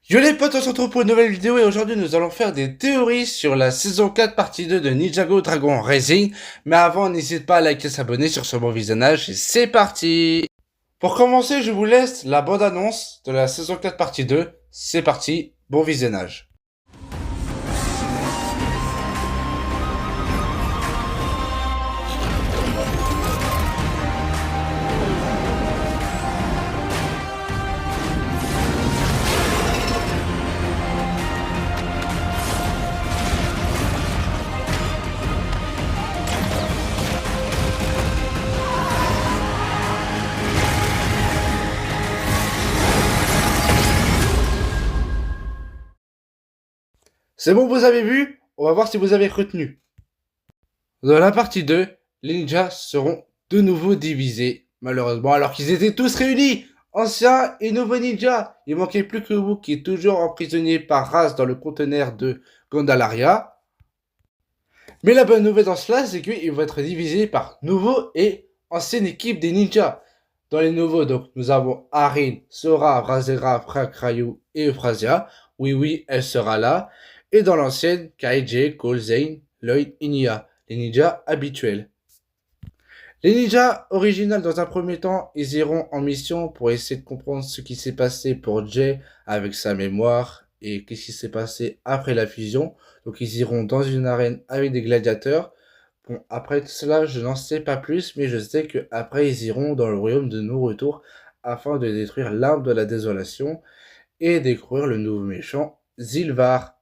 Yo les potes, on se retrouve pour une nouvelle vidéo et aujourd'hui nous allons faire des théories sur la saison 4 partie 2 de Ninjago Dragon Rising. Mais avant, n'hésite pas à liker et s'abonner sur ce bon visionnage et c'est parti. Pour commencer, je vous laisse la bande-annonce de la saison 4 partie 2. C'est parti, bon visionnage. C'est bon, vous avez vu? On va voir si vous avez retenu. Dans la partie 2, les ninjas seront de nouveau divisés, malheureusement, alors qu'ils étaient tous réunis, anciens et nouveaux ninjas. Il manquait plus que vous qui est toujours emprisonné par Raz dans le conteneur de Gondalaria. Mais la bonne nouvelle dans cela, c'est qu'ils vont être divisés par nouveaux et anciennes équipes des ninjas. Dans les nouveaux, donc, nous avons Arin, Sora, Razera, Frank, Ryu et Euphrasia. Oui, oui, elle sera là. Et dans l'ancienne, Kaiji, Cole, Zane, Lloyd et Nia, les ninjas habituels. Les ninjas originales, dans un premier temps, ils iront en mission pour essayer de comprendre ce qui s'est passé pour Jay avec sa mémoire et qu'est-ce qui s'est passé après la fusion. Donc ils iront dans une arène avec des gladiateurs. Bon, après cela, je n'en sais pas plus, mais je sais qu'après ils iront dans le royaume de non-retour afin de détruire l'arbre de la désolation et découvrir le nouveau méchant, Zilvar.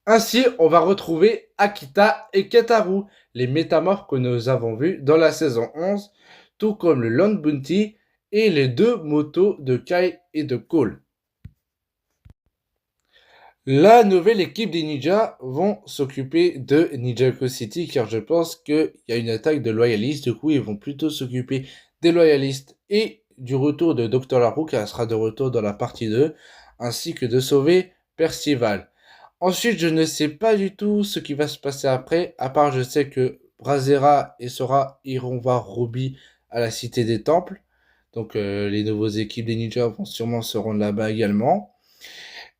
Ainsi, on va retrouver Akita et Ketaru, les métamorphes que nous avons vus dans la saison 11, tout comme le Land Bounty et les deux motos de Kai et de Cole. La nouvelle équipe des ninjas vont s'occuper de Ninjago City car je pense qu'il y a une attaque de loyalistes. Du coup, ils vont plutôt s'occuper des loyalistes et du retour de Dr. Larue qui sera de retour dans la partie 2, ainsi que de sauver Percival. Ensuite, je ne sais pas du tout ce qui va se passer après, à part je sais que Brazera et Sora iront voir Ruby à la Cité des Temples. Donc les nouvelles équipes des ninjas vont sûrement se rendre là-bas également.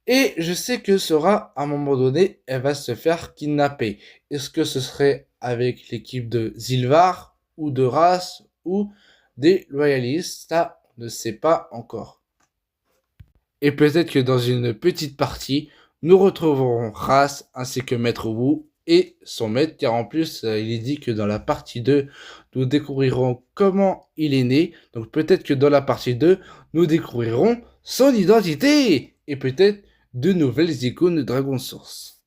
Et je sais que Sora, à un moment donné, elle va se faire kidnapper. Est-ce que ce serait avec l'équipe de Zilvar, ou de Ras, ou des loyalistes? Ça, on ne sait pas encore. Et peut-être que dans une petite partie, nous retrouverons Ras ainsi que Maître Wu et son maître, car en plus, il est dit que dans la partie 2, nous découvrirons comment il est né. Donc peut-être que dans la partie 2, nous découvrirons son identité et peut-être de nouvelles icônes de Dragon Source.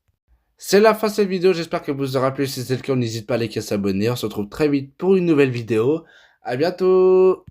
C'est la fin de cette vidéo, j'espère que vous aura plu. Si c'est le cas, n'hésite pas à liker et à s'abonner. On se retrouve très vite pour une nouvelle vidéo. À bientôt!